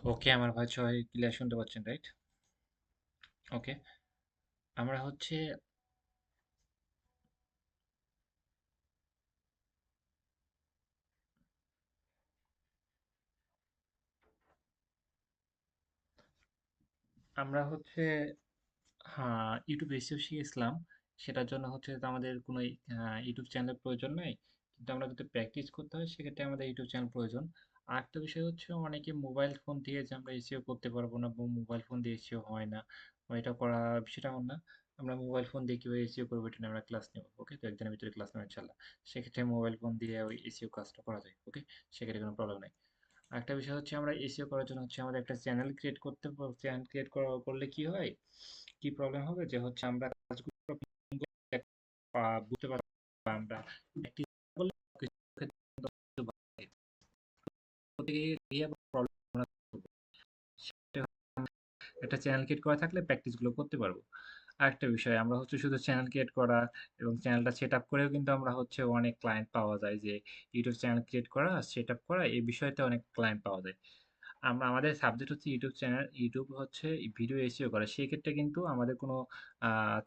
ওকে, আমার ভয়েস সবাই ক্লিয়ার শুনতে পাচ্ছেন, রাইট? ওকে, আমরা হচ্ছে আমরা হচ্ছে হ্যাঁ, ইউটিউব এসিও শিখেছিলাম। সেটার জন্য হচ্ছে তো আমাদের কোনো ইউটিউব চ্যানেলের প্রয়োজন নেই, কিন্তু আমরা যদি প্র্যাকটিস করতে হয় সেক্ষেত্রে আমাদের ইউটিউব চ্যানেল প্রয়োজন। আরেকটা বিষয় হচ্ছে অনেকে মোবাইল ফোন দিয়ে যে আমরা এসিও করতে পারবো না, বা মোবাইল ফোন দিয়ে এসিও হয় না, বা এটা করা সেটা এমন না। আমরা মোবাইল ফোন দিয়ে কীভাবে এসিও করবো এটা নিয়ে আমরা ক্লাস নেব। ওকে, তো একদিনের ভিতরে ক্লাস নেব ইনশাল্লাহ। সেক্ষেত্রে মোবাইল ফোন দিয়ে ওই এসিও কাজটা করা যায়। ওকে, সেক্ষেত্রে কোনো প্রবলেম নেই। আরেকটা বিষয় হচ্ছে আমরা এসইও করার জন্য হচ্ছে আমাদের একটা চ্যানেল ক্রিয়েট চ্যানেল ক্রিয়েট করলে কি হয়, কি প্রবলেম হবে যে হচ্ছে আমরা কাজগুলো বুঝতে পারবো, বা আমরা practice করলে কিছু ক্ষেত্রে কিন্তু করতে গিয়ে আবার problem হবে। সেটা একটা চ্যানেল ক্রিয়েট করা থাকলে প্র্যাকটিস গুলো করতে পারবো। আরেকটা বিষয়, আমরা হচ্ছে শুধু চ্যানেল ক্রিয়েট করা এবং চ্যানেলটা সেট আপ করেও কিন্তু আমরা হচ্ছে অনেক ক্লায়েন্ট পাওয়া যায়, যে ইউটিউব চ্যানেল ক্রিয়েট করা, সেট আপ করা, এই বিষয়তে অনেক ক্লায়েন্ট পাওয়া যায়। আমাদের সাবজেক্ট হচ্ছে ইউটিউব চ্যানেল, ইউটিউব হচ্ছে ভিডিও এসইও করা। সেক্ষেত্রে কিন্তু আমাদের কোনো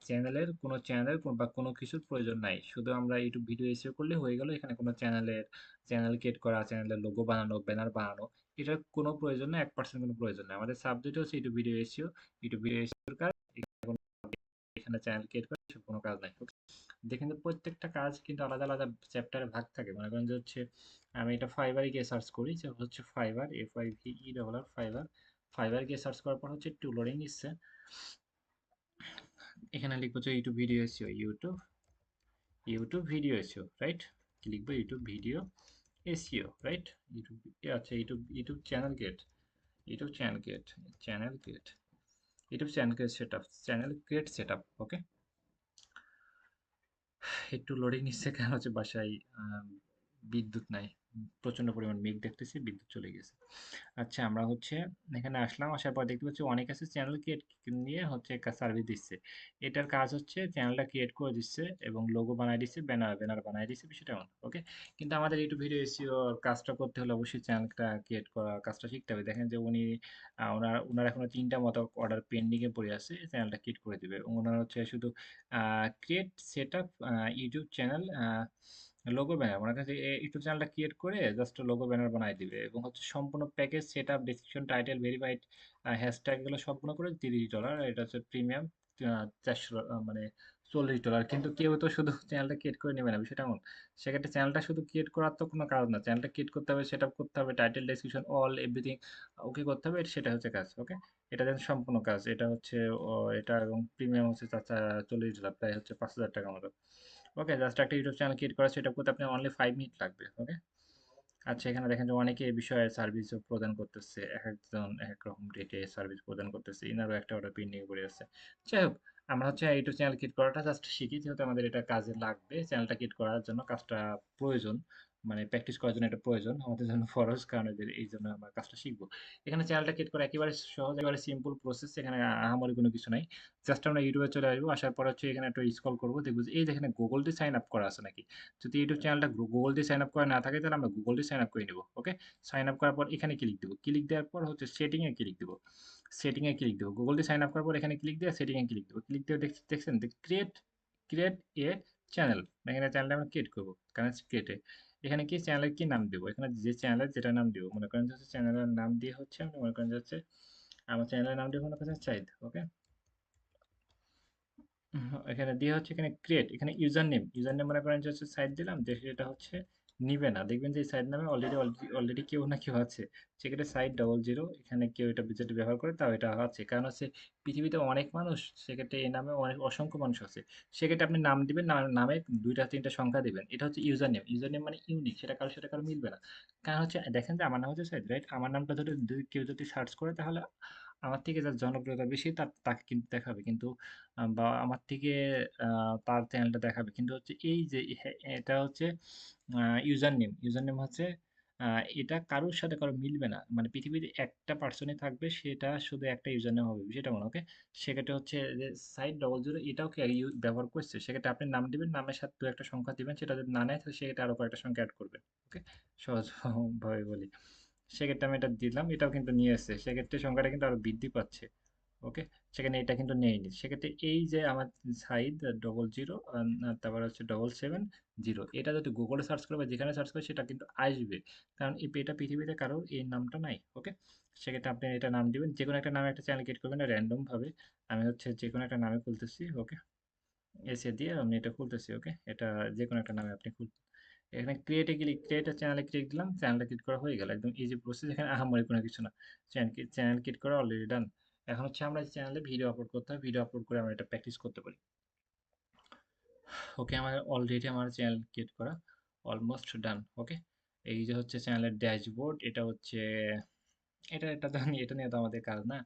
চ্যানেলের বা কোনো কিছুর প্রয়োজন নাই। শুধু আমরা ইউটিউব ভিডিও এসইও করলে হয়ে গেল। এখানে কোনো চ্যানেল ক্রিয়েট করা, চ্যানেলের লোগো বানানো, ব্যানার বানানো, এটার কোনো প্রয়োজন নেই, 1% কোনো প্রয়োজন নেই। আমাদের সাবজেক্ট হচ্ছে YouTube video SEO. YouTube video এসইওর কাজ। এখানে চ্যানেল ক্রিয়েট করা এসব কোনো কাজ নাই। দেখেন যে প্রত্যেকটা কাজ কিন্তু আলাদা আলাদা চ্যাপ্টারে ভাগ থাকে। মনে করেন যে হচ্ছে আমি এটা ফাইবারে গিয়ে সার্চ করি, যে হচ্ছে ফাইবার, FIVER, ফাইবার। ফাইবার গিয়ে সার্চ করার পর হচ্ছে একটু লোডিং নিচ্ছে। এখানে লিখবো যে YouTube video SEO, YouTube video SEO, right? কি লিখবো? YouTube video SEO, right? YouTube, আচ্ছা, YouTube channel get, YouTube channel get, channel get, YouTube channel get set up, channel get set up. Okay, একটু loading নিচ্ছে, কারণ হচ্ছে বাসায় বিদ্যুৎ নাই। প্রচন্ড পরিমাণ মেঘ দেখতেছি, বিদ্যুৎ চলে গেছে। আচ্ছা, আমরা হচ্ছে এখানে আসলাম। আসার পর দেখতে পাচ্ছি অনেক আছে চ্যানেল ক্রিয়েট নিয়ে হচ্ছে একটা সার্ভিস দিচ্ছে। এটার কাজ হচ্ছে চ্যানেলটা ক্রিয়েট করে দিচ্ছে এবং লোগো বানাই দিচ্ছে, ব্যানার ব্যানার বানাই দিচ্ছে, বিষয়টা এমন। ওকে, কিন্তু আমাদের ইউটিউব ভিডিও এসইও কাজটা করতে হলে অবশ্যই চ্যানেলটা ক্রিয়েট করা কাজটা শিখতে হবে। দেখেন যে উনি ওনার এখনো 3টা মতো অর্ডার পেন্ডিং এ পড়ে আছে, চ্যানেলটা ক্রিয়েট করে দিবে। এবং ওনার হচ্ছে শুধু create set up YouTube channel logo banner, মনে কাছে ইউটিউব চ্যানেলটা ক্রিয়েট করে জাস্ট লোগো ব্যানার বানাই দিবে, এবং হচ্ছে সম্পূর্ণ package set up, description, title, verified, hashtag, এগুলো সবগুলো করে $30। এটা হচ্ছে প্রিমিয়াম, 400, মানে $40। কিন্তু কেউ তো শুধু চ্যানেলটা ক্রিয়েট করে নেবে না, বিষয়টা এমন। সেক্ষেত্রে চ্যানেলটা শুধু ক্রিয়েট করার তো কোনো কাজ না, চ্যানেলটা ক্রিয়েট করতে হবে, সেট আপ করতে হবে, title, description, all everything okay করতে হবে, সেটা হচ্ছে কাজ। ওকে, এটা যেন সম্পূর্ণ কাজ, এটা হচ্ছে এটা, এবং প্রিমিয়াম হচ্ছে $40, প্রায় হচ্ছে $5000 মতো। ওকে, জাস্ট একটা ইউটিউব চ্যানেল ক্রিয়েট করা, সেটা করতে আপনি অনলি 5 মিনিট লাগবে। ওকে, আচ্ছা, এখানে দেখেন যে অনেকে এই বিষয়ে সার্ভিসও প্রদান করতেছে, এক একজন এক এক রকম রেটে সার্ভিস প্রদান করতেছে। ইনারও একটা অর্ডার পেন্ডিং পড়ে আছে। যাই হোক, আমরা হচ্ছে ইউটিউব চ্যানেল ক্রিয়েট করাটা জাস্ট শিখি, যেহেতু আমাদের এটা কাজে লাগবে। চ্যানেলটা ক্রিয়েট করার জন্য কাজটা প্রয়োজন, মানে প্র্যাকটিস করার জন্য এটা প্রয়োজন আমাদের জন্য, ফরজ, কারণ এই জন্য আমরা কাজটা শিখবো। এখানে চ্যানেলটা ক্রিয়েট করা একেবারে সহজ, একেবারে সিম্পল প্রসেস। এখানে আহামরি কোনো কিছু নাই। জাস্ট আমরা ইউটিউবে চলে আসবো, আসার পর হচ্ছে এখানে একটু স্ক্রল করবো, দেখবো যে এই যেখানে গুগল দিয়ে সাইন আপ করা আছে নাকি। যদি ইউটিউব চ্যানেলটা গুগল দিয়ে সাইন আপ করা না থাকে, তাহলে আমরা গুগল দিয়ে সাইন আপ করে নিব। ওকে, সাইন আপ করার পর এখানে ক্লিক দেবো, ক্লিক দেওয়ার পর হচ্ছে সেটিং এ ক্লিক দেবো, সেটিং এ ক্লিক দেবো। গুগল দিয়ে সাইন আপ করার পর এখানে ক্লিক দিয়ে সেটিং এ ক্লিক দেবো, ক্লিক দিয়ে দেখছেন ক্রিয়েট, ক্রিয়েট এ চ্যানেল, এখানে চ্যানেলটা আমরা ক্রিয়েট করবো, কারণ ক্রিয়েটে এখানে কি চ্যানেলের কি নাম দেবো, এখানে যে চ্যানেলের যেটা নাম দিব, মনে করেন যে হচ্ছে চ্যানেলের নাম দিয়ে হচ্ছে আমি মনে করেন যে হচ্ছে আমার চ্যানেলের নাম দিয়ে মনে করেন চাইদ। ওকে, এখানে দিয়ে হচ্ছে এখানে ক্রিয়েট, এখানে ইউজার নেম মনে করেন যে হচ্ছে সাইট দিলাম, যে সেটা হচ্ছে নিবে না। দেখবেন যে এই সাইট নামে অলরেডি অলরেডি কেউ না কেউ আছে। সেক্ষেত্রে সাইট 00, এখানে কেউ এটা যেটা ব্যবহার করে তাও এটা আছে, কারণ হচ্ছে পৃথিবীতে অনেক মানুষ, সেক্ষেত্রে এই নামে অনেক অসংখ্য মানুষ আছে। সেক্ষেত্রে আপনি নাম দিবেন, নামে 2টা 3টা সংখ্যা দিবেন। এটা হচ্ছে ইউজার নেম মানে ইউনিক, সেটা কারোর সাথে কারো মিলবে না। কারণ হচ্ছে দেখেন যে আমার নাম হচ্ছে সাইদ, রাইট? আমার নামটা ধরে কেউ যদি সার্চ করে, তাহলে আমার থেকে যার জনপ্রিয়তা বেশি তাকে কিন্তু দেখাবে, কিন্তু বা আমার থেকে তার চ্যানেলটা দেখাবে। কিন্তু হচ্ছে এই যে এটা হচ্ছে ইউজার নেম হচ্ছে এটা কারোর সাথে কারো মিলবে না, মানে পৃথিবীতে একটা পার্সনই থাকবে, সেটা শুধু একটা ইউজার নেম হবে, সেটা মনে। ওকে, সেক্ষেত্রে হচ্ছে যে সাইট 00, এটাও কি ব্যবহার করছে, সেক্ষেত্রে আপনি নাম দিবেন, নামের সাথে দু একটা সংখ্যা দিবেন, সেটা যদি না নেয় তাহলে সেক্ষেত্রে আরো কয়েকটা সংখ্যা অ্যাড করবেন। ওকে, সহজ ভাবে বলি। সেক্ষেত্রে আমি এটা দিলাম, এটাও কিন্তু নিয়ে এসেছে, সেক্ষেত্রে সংখ্যাটা কিন্তু আরো বৃদ্ধি পাচ্ছে। ওকে, সেখানে এটা কিন্তু নেয়নি, সেক্ষেত্রে এই যে আমার সাইড 00 তারপর হচ্ছে 770, এটা যদি গুগলে সার্চ করে বা যেখানে সার্চ করে সেটা কিন্তু আসবে, কারণ এটা পৃথিবীতে কারোর এই নামটা নাই। ওকে, সেক্ষেত্রে আপনি এটা নাম দিবেন, যে কোনো একটা নামে একটা চ্যানেল ক্রিয়েট করবেন না র্যান্ডম ভাবে। আমি হচ্ছে যে কোনো একটা নামে খুলতেছি। ওকে, এসে দিয়ে আমি এটা খুলতেছি। ওকে, এটা যে কোনো একটা নামে আপনি এখানে ক্রিয়েটে ক্লিক, ক্রিয়েটের চ্যানেলে ক্লিক দিলাম, চ্যানেলটা ক্রিয়েট করা হয়ে গেল, একদম ইজি প্রসেস, এখানে আহামরি কোনো কিছু না। চ্যানেল ক্রিয়েট করা অলরেডি ডান। এখন হচ্ছে আমরা চ্যানেলে ভিডিও আপলোড করতে হবে, ভিডিও আপলোড করে আমরা এটা প্র্যাকটিস করতে পারি। ওকে, আমার অলরেডি আমার চ্যানেল ক্রিয়েট করা অলমোস্ট ডান। ওকে, এই যে হচ্ছে চ্যানেলের ড্যাশবোর্ড, এটা হচ্ছে এটা তো এটা নিয়ে তো আমাদের কাজ না।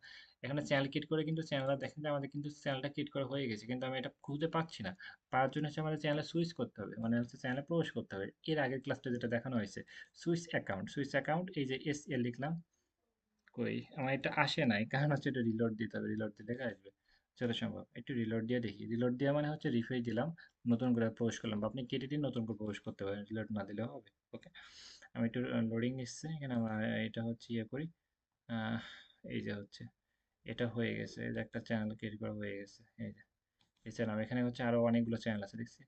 এখানে চ্যানেল ক্রিয়েট করে কিন্তু চ্যানেলটা দেখেন যে আমাদের কিন্তু চ্যানেলটা ক্রিয়েট করা হয়ে গেছে, কিন্তু আমি এটা খুঁজে পাচ্ছি না। পাওয়ার জন্য হচ্ছে আমাদের চ্যানেলে সুইচ করতে হবে, মানে হচ্ছে চ্যানেলে প্রবেশ করতে হবে। এর আগের ক্লাসটা যেটা দেখানো হয়েছে, সুইচ অ্যাকাউন্ট, এই যে SL লিখলাম, কই আমার এটা আসে নাই, কারণ হচ্ছে এটা রিলোড দিতে হবে, রিলোড দিলে আসবে যত সম্ভব। একটু রিলোড দিয়ে দেখি, রিলোড দেওয়া মানে হচ্ছে রিফ্রেশ দিলাম, নতুন করে প্রবেশ করলাম, বা আপনি কেটে দিয়ে নতুন করে প্রবেশ করতে পারেন, রিলোড না দিলেও হবে। ওকে, আমি একটু লোডিং নিচ্ছে এখানে, আমরা এটা হচ্ছে ইয়ে করি। আহ, এই যে হচ্ছে এটা হয়ে গেছে, এই যে একটা চ্যানেল ক্রিয়েট করা হয়ে গেছে, এই যে এই চ্যানেল, এখানে হচ্ছে আরো অনেকগুলো চ্যানেল আছে দেখছি।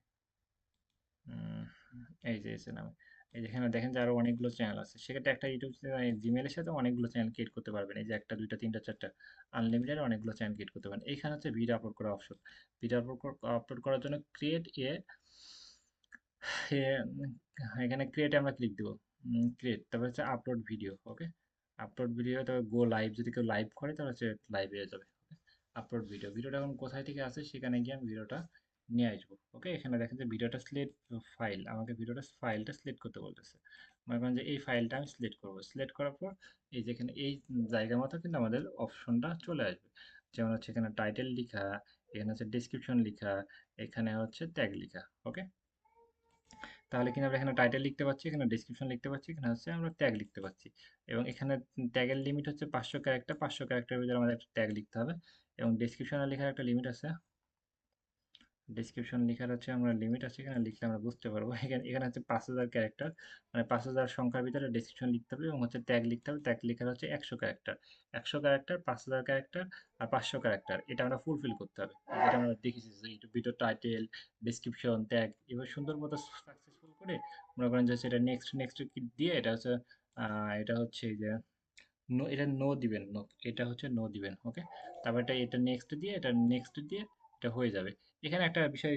উম, এই যে এসে নামে, এই যে এখানে দেখেন যে আরো অনেকগুলো চ্যানেল আছে, সেক্ষেত্রে একটা ইউটিউব জিমেলের সাথে অনেকগুলো চ্যানেল ক্রিয়েট করতে পারবেন, এই যে একটা দুইটা তিনটা চারটা আনলিমিটেড অনেকগুলো চ্যানেল ক্রিয়েট করতে পারেন। এইখানে হচ্ছে ভিডিও আপলোড করা অপশন, ভিডিও আপলোড করার জন্য ক্রিয়েট এখানে ক্রিয়েটে আমরা ক্লিক দেবো, ক্রিয়েট, তারপর হচ্ছে আপলোড ভিডিও। ওকে, আপলোড ভিডিও, তারপর গো লাইভ, যদি কেউ লাইভ করে তাহলে হচ্ছে লাইভ হয়ে যাবে। আপলোড ভিডিও, ভিডিওটা এখন কোথায় থেকে আসে সেখানে গিয়ে আমি ভিডিওটা নিয়ে আসবো। ওকে, এখানে দেখেন যে ভিডিওটা সিলেক্ট ফাইল, আমাকে ভিডিওটা ফাইলটা সিলেক্ট করতে বলতেছে। মনে করেন যে এই ফাইলটা আমি সিলেক্ট করবো, সিলেক্ট করার পর এই যেখানে এই জায়গা মতো কিন্তু আমাদের অপশনটা চলে আসবে, যেমন হচ্ছে এখানে টাইটেল লিখা, এখানে হচ্ছে ডিসক্রিপশন লিখা, এখানে হচ্ছে ট্যাগ লিখা। ওকে, তাহলে কিন্তু আমরা এখানে টাইটেল লিখতে পাচ্ছি, এখানে ডেসক্রিপশন লিখতে পাচ্ছি, এখানে হচ্ছে আমরা ট্যাগ লিখতে পাচ্ছি। এবং এখানে ট্যাগের লিমিট হচ্ছে 500 ক্যারেক্টার, 500 ক্যারেক্টারের ভিতরে আমাদের একটা ট্যাগ লিখতে হবে। এবং ডেসক্রিপশনে লেখার একটা লিমিট আছে, ডেসক্রিপশন লেখার হচ্ছে আমরা লিমিট আছে, এখানে লিখলে আমরা বুঝতে পারবো। এখানে এখানে হচ্ছে 5000 ক্যারেক্টার, মানে 5000 সংখ্যার ভিতরে ডেসক্রিপশন লিখতে হবে, এবং হচ্ছে ট্যাগ লিখতে হবে, ট্যাগ লেখার হচ্ছে 100 ক্যারেক্টার, 100 ক্যারেক্টার, 5000 ক্যারেক্টার আর 500 ক্যারেক্টার, এটা আমরা ফুলফিল করতে হবে। যেটা আমরা দেখেছি যে YouTube video title, description, tag এবার সুন্দর মতো সাকসেসফুল করে মনে করেন যে হচ্ছে এটা নেক্সট নেক্সট দিয়ে এটা হচ্ছে এটা হচ্ছে এই যে এটা নো দিবেন, নো, এটা হচ্ছে নো দিবেন। ওকে, তারপর এটা নেক্সট দিয়ে, এটা নেক্সট দিয়ে এটা হয়ে যাবে। এখানে একটা বিষয়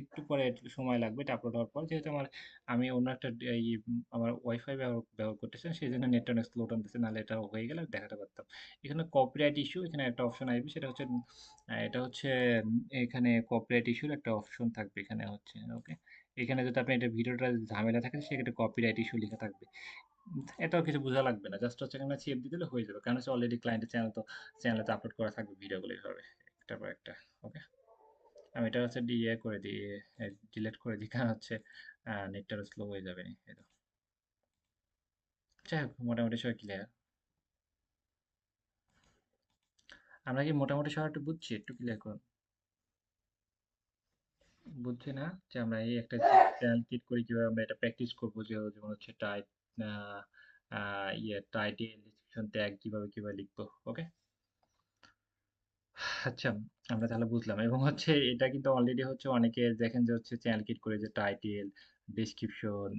একটু পরে একটু সময় লাগবে এটা আপলোড হওয়ার পর, যেহেতু আমি অন্য একটা আমার ওয়াইফাই ব্যবহার করতেছেন, সেই জন্য নেটটা অনেক স্লো টানতেছে, নাহলে এটা হয়ে গেলে দেখাতে পারতাম। এখানে কপিরাইট ইস্যু, এখানে একটা অপশন আসবে, সেটা হচ্ছে এটা হচ্ছে এখানে কপিরাইট ইস্যুর একটা অপশন থাকবে এখানে হচ্ছে। ওকে, এখানে যদি আপনি এটা ভিডিওটা ঝামেলা থাকে সেক্ষেত্রে কপিরাইট ইস্যু লেখা থাকবে। এটাও কিছু বোঝা লাগবে না, জাস্ট হচ্ছে এখানে সেভ দিয়ে দিলে হয়ে যাবে, কারণ হচ্ছে অলরেডি ক্লায়েন্টের চ্যানেলে তো আপলোড করা থাকবে ভিডিওগুলো এইভাবে একটার পর একটা। ওকে, আমি এটা হচ্ছে করে দিই, ডিলিট করে দিই, কারণ হচ্ছে নেটটা স্লো হয়ে যাবে নি এই তো। যাই হোক, মোটামুটি সবাই ক্লিয়ার। আমরা কি মোটামুটি সবাই একটু বুঝছি, একটু ক্লিয়ার করুন। বুঝছি না যে আমরা এই একটা চ্যানেল ক্রিয়েট করি, কিভাবে আমরা এটা প্র্যাকটিস করবো, যে যেমন হচ্ছে টাইটেল, ডিসক্রিপশন, ট্যাগ কিভাবে কিভাবে লিখবো। ওকে, আচ্ছা, আমরা তাহলে বুঝলাম। এবং হচ্ছে এটা কিন্তু অলরেডি হচ্ছে অনেকে দেখেন যে হচ্ছে চ্যানেল ক্রিয়েট করে, যে টাইটেল, ডেসক্রিপশন,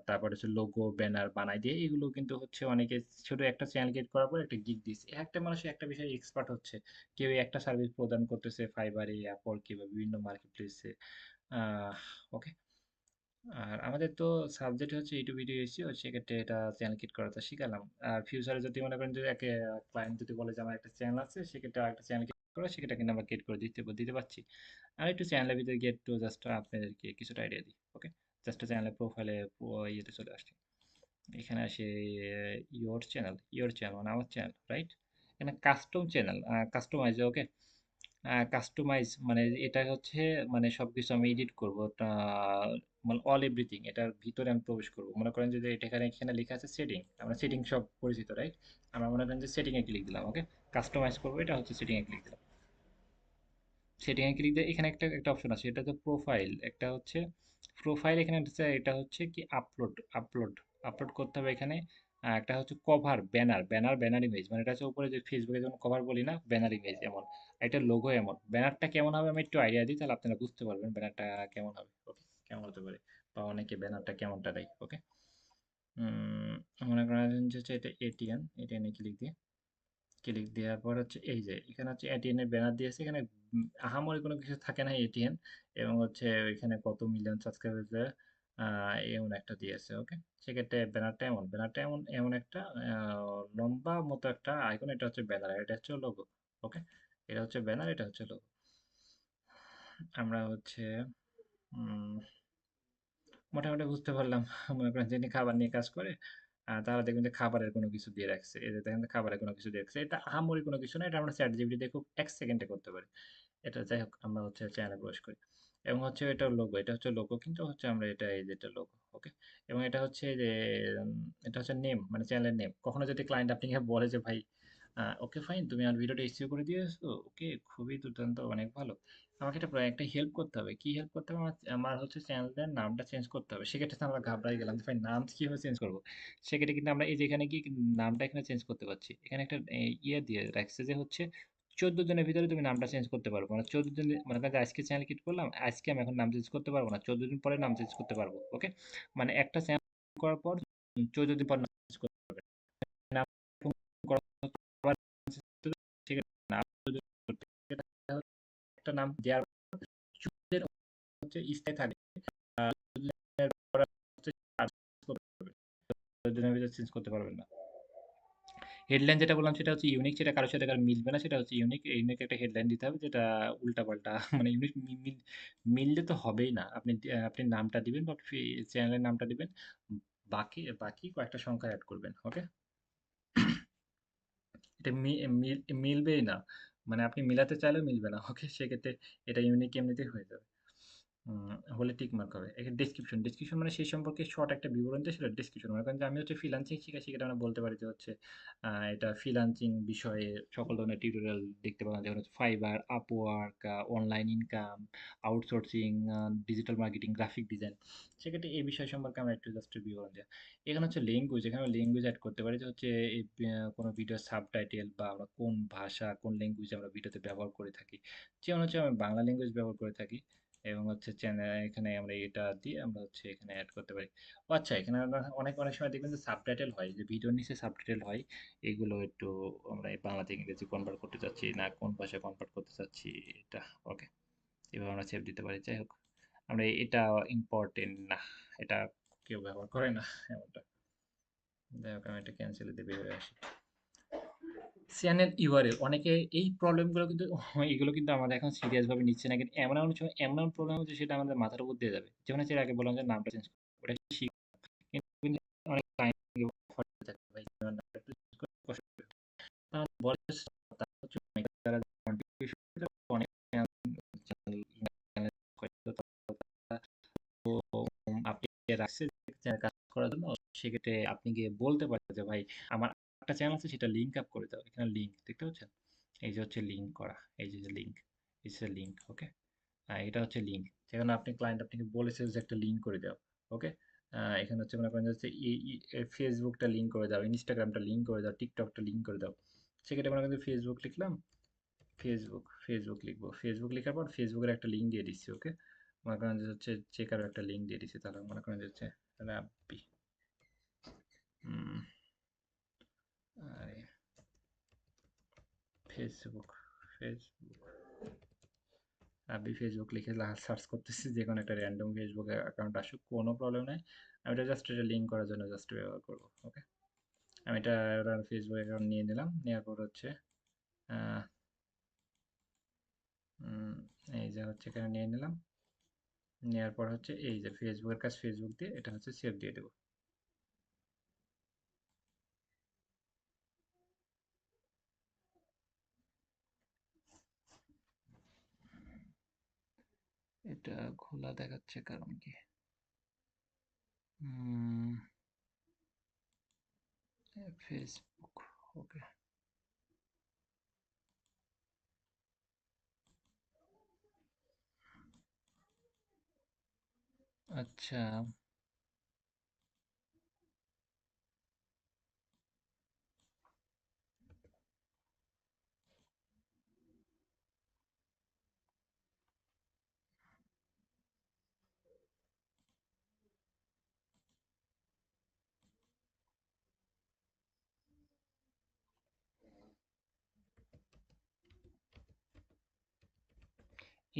তারপরে হচ্ছে লোগো, ব্যানার বানাই দিয়ে, এগুলো কিন্তু হচ্ছে অনেকে ছোট একটা চ্যানেল ক্রিয়েট করার পর একটা গিগ দিচ্ছে, একটা মানুষ একটা বিষয়ে এক্সপার্ট হচ্ছে, কেউ একটা সার্ভিস প্রদান করতেছে ফাইবারে, অ্যাপল কিংবা বিভিন্ন মার্কেট প্লেসে। ওকে, আর আমাদের তো সাবজেক্ট হচ্ছে ইউটিউব ভিডিও এসিও, সেক্ষেত্রে এটা চ্যানেল ক্রিয়েট করাটা শিখালাম। আর ফিউচারে যদি মনে করেন যে ক্লায়েন্ট যদি বলে যে আমার একটা চ্যানেল আছে, সেক্ষেত্রে আরেকটা চ্যানেল ক্রিয়েট করে, সেটা কিন্তু আমরা ক্রিয়েট করে দিতে পারছি। আর একটু চ্যানেলের ভিতরে গিয়ে একটু জাস্ট আপনাদেরকে কিছুটা আইডিয়া দিই। ওকে, জাস্ট চ্যানেলের প্রোফাইলে ইয়েতে চলে আসছি, এখানে আসে ইয়োর চ্যানেল মানে আমার চ্যানেল, রাইট? এখানে কাস্টম চ্যানেল, কাস্টমাইজ। ওকে, কাস্টমাইজ মানে এটা হচ্ছে, মানে সবকিছু আমি এডিট করবো, মানে অল এভরিথিং এটার ভিতরে আমি প্রবেশ করবো। মনে করেন যে এটা এখানে এখানে লেখা আছে সেটিং, আমরা সেটিং সব পরিচিত, রাইট? আমরা মনে করেন যে সেটিং এ ক্লিক দিলাম। ওকে, কাস্টমাইজ করবো, এটা হচ্ছে সেটিং এ ক্লিক দিলাম। সেটিং এ ক্লিক দিয়ে এখানে একটা একটা অপশন আছে, এটা হচ্ছে প্রোফাইল, একটা হচ্ছে প্রোফাইল, এখানে এটা হচ্ছে কি আপলোড, আপলোড করতে হবে এখানে। আর একটা হচ্ছে কভার, ব্যানার, ব্যানার ইমেজ, মানে এটা হচ্ছে উপরে যে ফেসবুকে যেমন কভার বলি না, ব্যানার ইমেজ এমন, একটা লোগো এমন। ব্যানারটা কেমন হবে আমি একটু আইডিয়া দিই, তাহলে আপনারা বুঝতে পারবেন ব্যানারটা কেমন হবে। ওকে, কেমন হতে পারে, বা অনেকে ব্যানারটা কেমনটা দেয়। ওকে, মনে করেন যে হচ্ছে এটা এটিএন, এটিএন ক্লিক দিয়ে, ক্লিক দেওয়ার পর হচ্ছে এই যে এখানে হচ্ছে এটিএন এর ব্যানার দিয়েছে, এখানে আহামরি কোনো কিছু থাকে না এটিএন, এবং হচ্ছে এখানে কত মিলিয়ন সাবস্ক্রাইবার এমন একটা দিয়েছে। ওকে, সেক্ষেত্রে ব্যানারটা এমন, ব্যানারটা এমন এমন একটা লম্বা মতো একটা আইকন, এটা হচ্ছে ব্যানার, এটা হচ্ছে লোগো। ওকে, এটা হচ্ছে ব্যানার, এটা হচ্ছে লোগো। আমরা হচ্ছে মোটামুটি বুঝতে পারলাম। মনে করেন যিনি খাবার নিয়ে কাজ করে, তারা দেখবেন যে খাবারের কোনো কিছু দিয়ে রাখছে, এই যে দেখেন যে খাবারের কোনো কিছু দিয়ে রাখছে, এটা আহামরি কোনো কিছু না, এটা আমরা চ্যাট জিপিটি দিয়ে খুব 1 সেকেন্ডে করতে পারি। এটা যাই হোক, আমরা হচ্ছে চ্যানেলে প্রবেশ করি, এবং হচ্ছে এটা লোগো, এটা হচ্ছে লোগো, কিন্তু হচ্ছে আমরা এটা এই যে এটা লোগো। ওকে, এবং এটা হচ্ছে যে এটা হচ্ছে নেম, মানে চ্যানেলের নেম। কখনো যদি ক্লায়েন্ট আপনাকে বলে যে ভাই ওকে ফাইন, তুমি আমার ভিডিওটা এসইও করে দিয়েছো, ওকে খুবই দুর্দান্ত, অনেক ভালো, আমাকে একটা হেল্প করতে হবে। কি হেল্প করতে হবে? আমার হচ্ছে চ্যানেলের নামটা চেঞ্জ করতে হবে। সেক্ষেত্রে তো আমরা ঘাবড়াই গেলাম যে ভাই নাম কিভাবে চেঞ্জ করবো। সেক্ষেত্রে কিন্তু আমরা এই যে এখানে গিয়ে কিন্তু নামটা এখানে চেঞ্জ করতে পারছি। এখানে একটা ইয়ে দিয়ে রাখছে যে হচ্ছে 14 দিনের ভিতরে তুমি নামটা চেঞ্জ করতে পারবো, মানে 14 দিন, মানে কাজে আজকে চ্যানেল ক্রিয়েট করলাম, আজকে আমি এখন নাম চেঞ্জ করতে পারবো না, 14 দিন পরে নাম চেঞ্জ করতে পারবো। ওকে, মানে একটা চ্যানেল করার পর 14 দিন পর নাম চেঞ্জ করতে পারবে। নাম করার পর সেক্ষেত্রে নাম যদি করতে একটা নাম দেওয়ার হচ্ছে স্থায়ী থাকে, দিনের ভিতরে চেঞ্জ করতে পারবেন না। হেডলাইন যেটা বললাম সেটা হচ্ছে ইউনিক, সেটা কারোর সাথে কারো মিলবে না, সেটা হচ্ছে ইউনিক। ইউনিক একটা হেডলাইন দিতে হবে যেটা উল্টাপাল্টা মানে ইউনিক মিললে তো হবেই না। আপনি নামটা দিবেন বা চ্যানেলের নামটা দিবেন, বাকি বাকি কয়েকটা সংখ্যা অ্যাড করবেন। ওকে, এটা মিলবেই না, মানে আপনি মিলাতে চাইলেও মিলবে না। ওকে, সেক্ষেত্রে এটা ইউনিক এমনিতেই হয়ে যাবে। হলে টিক মার্ক হবে। এখানে ডেসক্রিপশন, ডেসক্রিপশন মানে সেই সম্পর্কে শর্ট একটা বিবরণ দিয়ে সেটা ডেসক্রিপশন। মনে করেন যে আমি হচ্ছে ফ্রিল্যান্সিং শিখে, সেক্ষেত্রে আমরা বলতে পারি যে হচ্ছে এটা ফ্রিল্যান্সিং বিষয়ে সকল ধরনের টিউটোরিয়াল দেখতে পাবেন, যেমন হচ্ছে fibre, Upwork, online income, outsourcing, digital marketing, graphic design. সেক্ষেত্রে এই বিষয় সম্পর্কে আমরা একটু জাস্ট বিবরণ দেওয়া। এখানে হচ্ছে ল্যাঙ্গুয়েজ, এখানে ল্যাঙ্গুয়েজ অ্যাড করতে পারি যে হচ্ছে এই কোনো ভিডিওর সাবটাইটেল, বা আমরা কোন ভাষা, কোন ল্যাঙ্গুয়েজ আমরা ভিডিওতে ব্যবহার করে থাকি। যেমন হচ্ছে আমি বাংলা ল্যাঙ্গুয়েজ ব্যবহার করে থাকি, এবং হচ্ছে চ্যানেল এখানে আমরা এটা দিয়ে আমরা হচ্ছে এখানে অ্যাড করতে পারি। ও আচ্ছা, এখানে আমরা অনেক অনেক সময় দেখবেন যে সাবটাইটেল হয়, যে ভিডিওর নিচে সাবটাইটেল হয়, এগুলো একটু আমরা এই বাংলা থেকে ইংরেজি কনভার্ট করতে চাচ্ছি না কোন ভাষায় কনভার্ট করতে চাচ্ছি এটা। ওকে, এভাবে আমরা সেভ দিতে পারি। যাই হোক, আমরা এটা ইম্পর্টেন্ট না, এটা কেউ ব্যবহার করে না এমনটা। যাই হোক, আমি এটা ক্যান্সেল দিয়ে বেরিয়ে আসি। চ্যানেল ইউআরএল, অনেকে এই প্রবলেমগুলো কিন্তু এগুলো কিন্তু আমাদের এখন সিরিয়াস ভাবে নিচ্ছে না, কিন্তু এমন এমন সময় এমন এমন প্রবলেম হচ্ছে সেটা আমাদের মাথার উপর দিয়ে যাবে। যেমন হচ্ছে এর আগে বললাম যে নামটা চেঞ্জ করে কিন্তু অনেক টাইম থাকে ভাই, আমার নামটা একটু চেঞ্জ করে কষ্ট হবে। তাহলে বলে তারা হচ্ছে অনেক তারা contribution করে, অনেক চ্যানেল হয়তো আপনি রাখছে কাজ করার জন্য, সেক্ষেত্রে আপনি গিয়ে বলতে পারেন যে ভাই আমার একটা চ্যানেল আছে, সেটা লিঙ্ক আপ করে দাও। এখানে লিঙ্ক দেখতে পাচ্ছেন, এই যে হচ্ছে লিঙ্ক করা, এই যে লিঙ্ক, এই যে লিঙ্ক। ওকে, এটা হচ্ছে লিঙ্ক, যেখানে আপনি ক্লায়েন্ট আপনাকে বলেছে যে একটা লিঙ্ক করে দাও। ওকে, এখানে হচ্ছে মনে করেন যে হচ্ছে ফেসবুকটা লিঙ্ক করে দাও, ইনস্টাগ্রামটা লিঙ্ক করে দাও, টিকটকটা লিঙ্ক করে দাও। সেক্ষেত্রে মনে করেন যে ফেসবুক লিখলাম, ফেসবুক লিখবো, ফেসবুক লেখার পর ফেসবুকের একটা লিঙ্ক দিয়ে দিচ্ছি। ওকে, মনে করেন যে হচ্ছে যে কারো একটা লিঙ্ক দিয়ে দিচ্ছি, তাহলে মনে করেন যে হচ্ছে রাব্বি, উম, আরে ফেসবুক, ফেসবুক, রাব্বি ফেসবুক লিখে সার্চ করতেছি, যে কোনো একটা র্যান্ডম ফেসবুক অ্যাকাউন্ট আসুক, কোনো প্রবলেম নাই। আমি এটা জাস্ট এটা লিঙ্ক করার জন্য জাস্ট ব্যবহার করবো। ওকে, আমি এটা ফেসবুক অ্যাকাউন্ট নিয়ে নিলাম, নেওয়ার পর হচ্ছে আহ, এই যে হচ্ছে এখানে নিয়ে নিলাম, নেওয়ার পর হচ্ছে এই যে ফেসবুকের কাজ ফেসবুক দিয়ে এটা হচ্ছে সেভ দিয়ে দেবো। এটা খোলা দেখাচ্ছে কারণ কি? ফেসবুক। ওকে, আচ্ছা,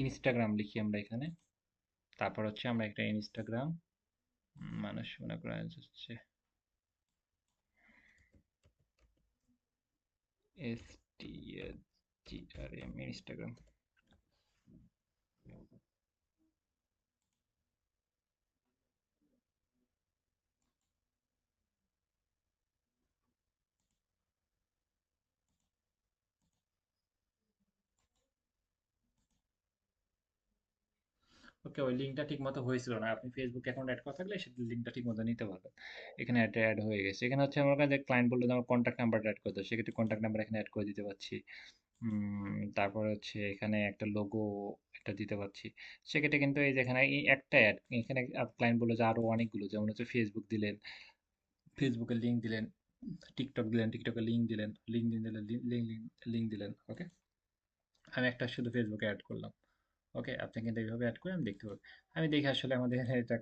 ইনস্টাগ্রাম লিখি আমরা এখানে। তারপর হচ্ছে আমরা একটা ইনস্টাগ্রাম, মানুষ মনে করেন হচ্ছে STAGRAM ইনস্টাগ্রাম। ওকে, ওই লিঙ্কটা ঠিক মতো হয়েছিল না। আপনি ফেসবুক অ্যাকাউন্ট অ্যাড করা থাকলে সেটা লিঙ্কটা ঠিক মতো নিতে পারবেন। এখানে অ্যাড হয়ে গেছে। এখানে হচ্ছে আমার কাছে ক্লায়েন্ট বললো যে আমার কন্ট্যাক্ট নাম্বারটা অ্যাড করতে, সেক্ষেত্রে কন্ট্যাক্ট নাম্বার এখানে অ্যাড করে দিতে পারছি। তারপর হচ্ছে এখানে একটা লোগো একটা দিতে পারছি। সেক্ষেত্রে কিন্তু এই যে এখানে এই একটা অ্যাড, এখানে ক্লায়েন্ট বললো যে আরো অনেকগুলো, যেমন হচ্ছে ফেসবুক দিলেন, ফেসবুকের লিঙ্ক দিলেন, টিকটক দিলেন, টিকটকের লিঙ্ক দিলেন, লিঙ্ক দিলেন, লিঙ্ক দিলেন। ওকে, আমি একটা শুধু ফেসবুকে অ্যাড করলাম। ওকে, আপনি কিন্তু এইভাবে অ্যাড করে আমি দেখতে পাবো। আমি দেখি আসলে আমাদের এটা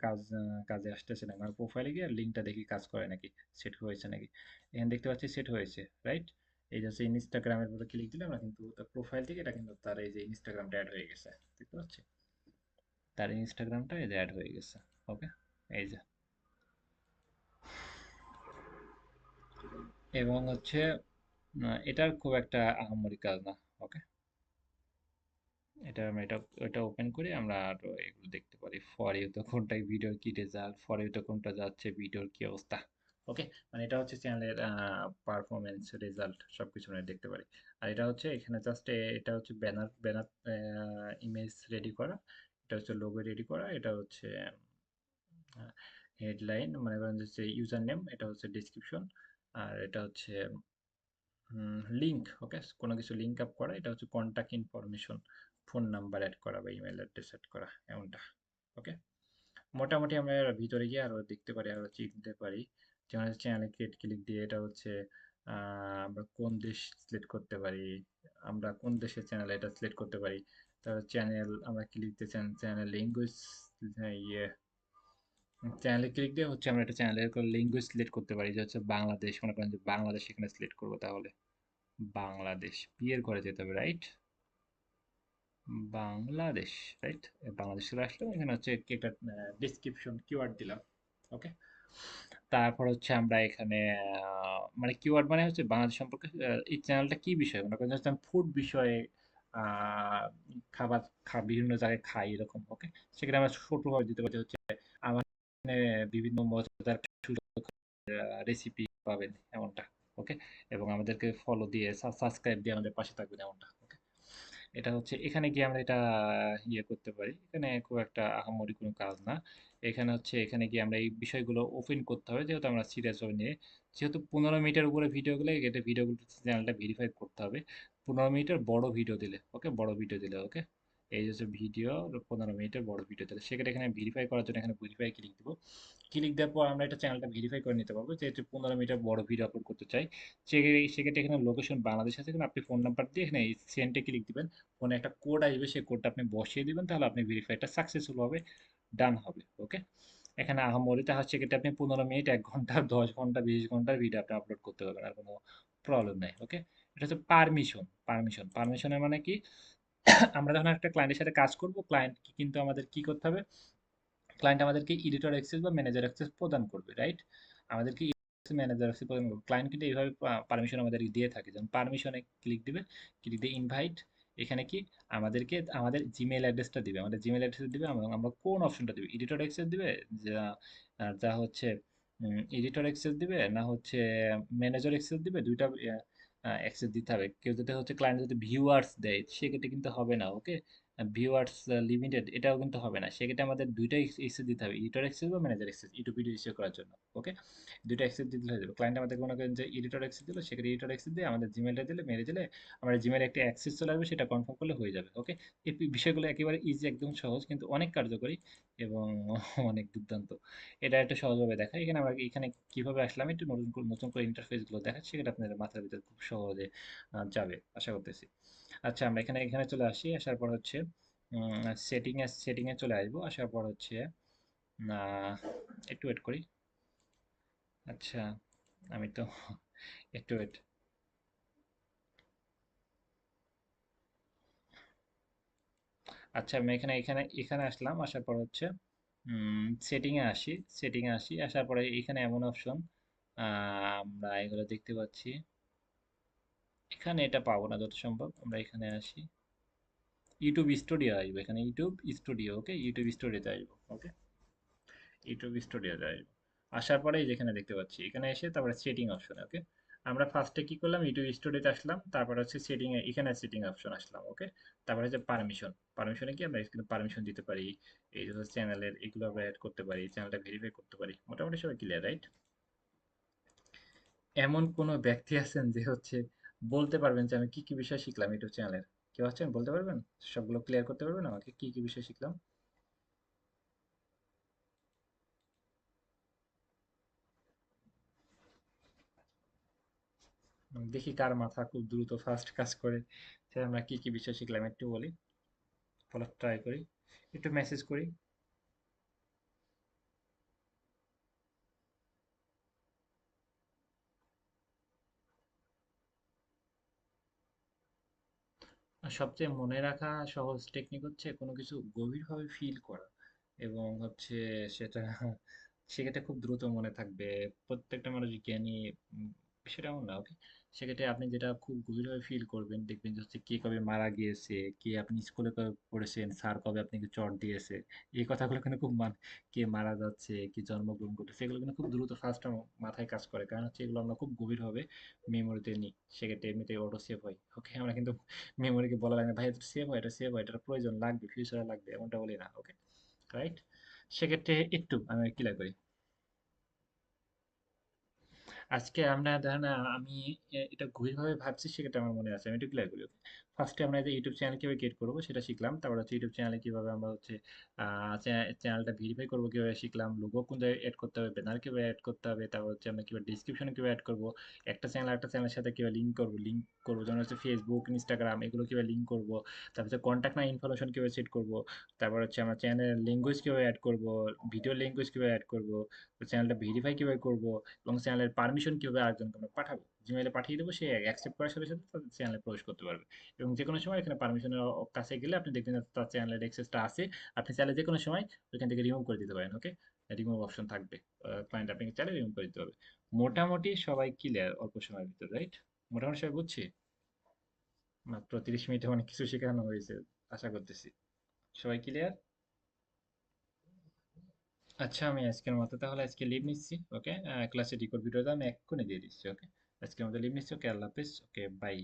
কাজে আসতেছে না। আমার প্রোফাইলে গিয়ে লিঙ্কটা দেখি কাজ করে নাকি, সেট হয়েছে নাকি। এখানে দেখতে পাচ্ছি সেট হয়েছে, রাইট? এই যে হচ্ছে ইনস্টাগ্রামের উপরে ক্লিক দিলে আমরা কিন্তু তার প্রোফাইল থেকে এটা কিন্তু তার এই যে ইনস্টাগ্রামটা অ্যাড হয়ে গেছে, দেখতে পাচ্ছি তার ইনস্টাগ্রামটা এই যে অ্যাড হয়ে গেছে। ওকে, এই যে, এবং হচ্ছে এটার খুব একটা আহামরি কাজ না। ওকে, এটা আমরা এটা ওপেন করে আমরা আরো এগুলো দেখতে পারি। ফর ইউ তো কোনটাই, ভিডিওর কি রেজাল্ট, ফর ইউ তো কোনটা যাচ্ছে, ভিডিওর কি অবস্থা। ওকে, মানে এটা হচ্ছে চ্যানেলের পারফরমেন্স, রেজাল্ট সবকিছু আমরা দেখতে পারি। আর এটা হচ্ছে এখানে জাস্ট, এটা হচ্ছে ব্যানার ইমেজ রেডি করা, এটা হচ্ছে লোগো রেডি করা, এটা হচ্ছে হেডলাইন, মনে করেন যে ইউজার নেম, এটা হচ্ছে ডিসক্রিপশন, আর এটা হচ্ছে লিঙ্ক। ওকে, কোনো কিছু লিঙ্ক আপ করা, এটা হচ্ছে contact information, phone number add করা বা ইমেল অ্যাড্রেস অ্যাড করা, এমনটা। ওকে, মোটামুটি আমরা এর ভিতরে গিয়ে আরো দেখতে পারি, আরো চিনতে পারি। যেমন চ্যানেলে ক্রিয়েট ক্লিক দিয়ে এটা হচ্ছে আমরা কোন দেশ সিলেক্ট করতে পারি, আমরা কোন দেশের চ্যানেল এটা সিলেক্ট করতে পারি। তারপর চ্যানেল আমরা ক্লিক দিয়ে চ্যানেল ল্যাঙ্গুয়েজ, ইয়ে চ্যানেলে ক্লিক দিয়ে হচ্ছে আমরা একটা চ্যানেলের ল্যাঙ্গুয়েজ সিলেক্ট করতে পারি, যে হচ্ছে বাংলাদেশ, মনে করেন যে বাংলাদেশ এখানে সিলেক্ট করবো, তাহলে বাংলাদেশ, বিয়ের ঘরে যেতে হবে, রাইট? বাংলাদেশ, রাইট? বাংলাদেশ চলে আসলাম, এখানে হচ্ছে একটা ডিসক্রিপশন কিওয়ার্ড দিলাম। ওকে, তারপর হচ্ছে আমরা এখানে মানে কিওয়ার্ড মানে হচ্ছে বাংলাদেশ সম্পর্কে, এই চ্যানেলটা কি বিষয়, মনে করেন হচ্ছে ফুড বিষয়ে, আহ, খাবার বিভিন্ন জায়গায় খাই এরকম। ওকে, সেখানে আমরা ছোটভাবে দিতে পারি হচ্ছে আমার এখানে বিভিন্ন মজাদার রেসিপি পাবেন, এমনটা। ওকে, এবং আমাদেরকে ফলো দিয়ে সাবস্ক্রাইব দিয়ে আমাদের পাশে থাকবেন, এমনটা। ওকে, এটা হচ্ছে এখানে গিয়ে আমরা এটা ইয়ে করতে পারি। এখানে খুব একটা আহামরি কোনো কাজ না। এখানে হচ্ছে এখানে গিয়ে আমরা এই বিষয়গুলো ওপেন করতে হবে, যেহেতু আমরা সিরিয়াস ভাবে নিয়ে, যেহেতু 15 মিনিটের উপরে ভিডিওগুলো, এটা ভিডিওগুলো চ্যানেলটা ভেরিফাই করতে হবে। 15 মিনিটের বড় ভিডিও দিলে, ওকে, বড় ভিডিও দিলে, ওকে, এই যে ভিডিও 15 মিনিটের বড় ভিডিও দিলে, সেক্ষেত্রে এখানে ভেরিফাই করার জন্য এখানে ভেরিফাই ক্লিক দিব। ক্লিক দেওয়ার পর আমরা এটা চ্যানেলটা ভেরিফাই করে নিতে পারবো, যেহেতু 15 মিটার বড় ভিডিও আপলোড করতে চাই। সেক্ষেত্রে এখানে লোকেশন বাংলাদেশ আছে, এখানে আপনি ফোন নাম্বার দিয়ে এখানে সেন্টে ক্লিক দিবেন। ফোনে একটা কোড আসবে, সেই কোডটা আপনি বসিয়ে দিবেন, তাহলে আপনি ভেরিফাইটা সাকসেসফুল হবে, ডান হবে। ওকে, এখানে আহামরিতে হচ্ছে সেক্ষেত্রে আপনি 15 মিনিট, 1 ঘন্টা, 10 ঘন্টা, 20 ঘন্টার ভিডিও আপনি আপলোড করতে পারবেন, আর কোনো প্রবলেম নাই। ওকে, এটা হচ্ছে পারমিশনের মানে কি, আমরা যখন একটা ক্লায়েন্টের সাথে কাজ করব, ক্লায়েন্ট কিন্তু আমাদের কি করতে হবে, ক্লায়েন্ট আমাদেরকে এডিটর অ্যাক্সেস বা ম্যানেজার অ্যাক্সেস প্রদান করবে, রাইট? আমাদেরকে ম্যানেজার অ্যাক্সেস প্রদান করবে, ক্লায়েন্ট কিন্তু এইভাবে পারমিশন আমাদের দিয়ে থাকে। যেমন পারমিশনে ক্লিক দিবে, ক্লিক দিয়ে ইনভাইট, এখানে কি আমাদেরকে আমাদের জিমেইল অ্যাড্রেসটা দিবে, আমাদের জিমেইল অ্যাড্রেস দিবে, আমরা কোন অপশনটা দিবে, এডিটর অ্যাক্সেস দিবে, যা যা হচ্ছে এডিটর অ্যাক্সেস দিবে, না হচ্ছে ম্যানেজার অ্যাক্সেস দিবে, দুইটা অ্যাক্সেস দিতে হবে। কেউ যদি হচ্ছে ক্লায়েন্ট যদি ভিউয়ার্স দেয়, সেক্ষেত্রে কিন্তু হবে না। ওকে, ভিউয়ার্স লিমিটেড, এটাও কিন্তু হবে না। সেক্ষেত্রে আমাদের দুইটাই এক্সেস দিতে হবে, এডিটর অ্যাক্সেস বা manager access, YouTube video issue করার জন্য। ওকে, দুইটা অ্যাক্সেস দিতে হয়ে যাবে। ক্লায়েন্ট আমাদের মনে করেন যে এডিটর অ্যাক্সেস দিল, সেক্ষেত্রে এডিটর অ্যাক্সেস দিয়ে আমাদের জিমেলটা দিলে, মেরে দিলে আমার জিমেলে একটা অ্যাক্সেস চলে আসবে, সেটা কনফার্ম করলে হয়ে যাবে। ওকে, এই বিষয়গুলো একেবারে ইজি, একদম সহজ, কিন্তু অনেক কার্যকরী এবং অনেক দুর্দান্ত। এটা একটা সহজভাবে দেখা, এখানে আমরা এখানে কিভাবে আসলাম, একটু নতুন করে ইন্টারফেসগুলো দেখাচ্ছি, সেটা আপনাদের মাথার ভিতরে খুব সহজে যাবে আশা করতেছি। আচ্ছা, আমরা এখানে এখানে চলে আসি, আসার পর হচ্ছে সেটিংয়ে চলে আসবো, আসার পর হচ্ছে আহ, একটু ওয়েট করি। আচ্ছা, আমি তো একটু ওয়েট। আচ্ছা আমি এখানে এখানে এখানে আসলাম, আসার পর হচ্ছে সেটিংয়ে আসি, সেটিংয়ে আসি, আসার পরে এখানে এমন অপশন আমরা এগুলো দেখতে পাচ্ছি। এখানে এটা পাবো না যত সম্ভব, আমরা এখানে আসি, ইউটিউব স্টুডিও আসবো, এখানে ইউটিউব স্টুডিও, ওকে ইউটিউব স্টুডিওতে আসবো, ওকে ইউটিউব স্টুডিওতে আসবো। আসার পরে যেখানে দেখতে পাচ্ছি এখানে এসে তারপরে সেটিং অপশন, ওকে আমরা ফার্স্টে কি করলাম, ইউটিউব স্টুডিওতে আসলাম, তারপর হচ্ছে সেটিং এ এখানে সেটিং অপশন আসলাম, ওকে তারপর হচ্ছে পারমিশন, পারমিশনে কি আমরা এখানে পারমিশন দিতে পারি, এই যে চ্যানেলের এগুলো আমরা অ্যাড করতে পারি, চ্যানেলটা ভেরিফাই করতে পারি, মোটামুটি সবাই ক্লিয়ার, রাইট? এমন কোনো ব্যক্তি আছেন যে হচ্ছে বলতে পারবেন যে আমি কি কি বিষয় শিখলাম ইউটিউব চ্যানেলের? কেউ আছেন বলতে পারবেন? সবগুলো ক্লিয়ার করতে পারবেন আমাকে কি কি বিষয় শিখলাম? দেখি কার মাথা খুব দ্রুত ফাস্ট কাজ করে, সে আমরা কি কি বিষয় শিখলাম একটু বলি, বলার ট্রাই করি, একটু মেসেজ করি। আর সবচেয়ে মনে রাখা সহজ টেকনিক হচ্ছে কোনো কিছু গভীরভাবে ফিল করা, এবং হচ্ছে সেটা সেক্ষেত্রে খুব দ্রুত মনে থাকবে। প্রত্যেকটা মানুষ জ্ঞানী বিষয়টা এমন না, ওকে সেক্ষেত্রে আপনি যেটা খুব গভীরভাবে ফিল করবেন দেখবেন যে হচ্ছে কে কবে মারা গিয়েছে, কে আপনি স্কুলে কবে পড়েছেন, স্যার কবে আপনাকে চট দিয়েছে, এই কথাগুলো কিন্তু খুব কে মারা যাচ্ছে, কি জন্মগ্রহণ করতেছে, এগুলো কিন্তু খুব দ্রুত ফার্স্ট মাথায় কাজ করে, কারণ হচ্ছে এগুলো আমরা খুব গভীরভাবে মেমোরিতে নিই, সেক্ষেত্রে এমনিতে অটো সেভ হয়, ওকে আমরা কিন্তু মেমোরিকে বলা লাগে না ভাই এটা সেভ হয়, এটা সেভ হয়, এটা প্রয়োজন লাগবে, ফিউচারে লাগবে, এমনটা বলি না, ওকে রাইট? সেক্ষেত্রে একটু আমি ক্লিয়ার করি। আজকে আমরা ধরেন আমি এটা গভীরভাবে ভাবছি, সেটা আমার মনে আছে, আমি একটু ক্লিয়ার করি। ফার্স্টে আমরা যে ইউটিউব চ্যানেল কিভাবে ক্রিয়েট করবো সেটা শিখলাম, তারপর হচ্ছে ইউটিউব চ্যানেলে কিভাবে আমরা হচ্ছে চ্যানেলটা ভেরিফাই করবো কিভাবে শিখলাম, লোগো কোন জায়গায় অ্যাড করতে হবে, ব্যানার কিভাবে অ্যাড করতে হবে, তারপর হচ্ছে আমরা কিভাবে ডিসক্রিপশনে কিভাবে অ্যাড করবো, একটা চ্যানেল একটা চ্যানেলের সাথে কিভাবে লিঙ্ক করবো, যেমন হচ্ছে ফেসবুক ইনস্টাগ্রাম এগুলো কিভাবে লিঙ্ক করবো, তারপর হচ্ছে কন্ট্যাক্ট না ইনফরমেশন কিভাবে সেট করবো, তারপর হচ্ছে আমরা চ্যানেল ল্যাঙ্গুয়েজ কিভাবে অ্যাড করবো, ভিডিও ল্যাঙ্গুয়েজ কিভাবে অ্যাড করবো, চ্যানেলটা ভেরিফাই কিভাবে করবো, এবং চ্যানেলের পারমিশন কিভাবে আরেকজনকে আমরা পাঠাবো, জিমেইলে পাঠিয়ে দেবো, সে অ্যাকসেপ্ট করার সাথে সাথে তাদের চ্যানেলে প্রবেশ করতে পারবে। এবং যে কোনো সময় এখানে পারমিশনের কাছে গেলে আপনি দেখবেন যে তার চ্যানেলের অ্যাক্সেসটা আছে, আপনি চাইলে যে কোনো সময় ওইখান থেকে রিমুভ করে দিতে পারেন, ওকে রিমুভ অপশন থাকবে, ক্লায়েন্ট আপনাকে চাইলে রিমুভ করে দিতে হবে। মোটামুটি সবাই ক্লিয়ার অল্প সময়ের ভিতরে, রাইট? মোটামুটি সবাই বুঝছি, মাত্র 30 মিনিটে অনেক কিছু শেখানো হয়েছে, আশা করতেছি সবাই ক্লিয়ার। আচ্ছা আমি আজকের মতো তাহলে আজকে লিভ নিচ্ছি, ওকে ক্লাসে রেকর্ড ভিডিওটা আমি এক্ষুনি দিয়ে দিচ্ছি, ওকে আজকের মতো লিভ নিচ্ছি, ওকে আল্লাহ হাফেজ, ওকে বাই।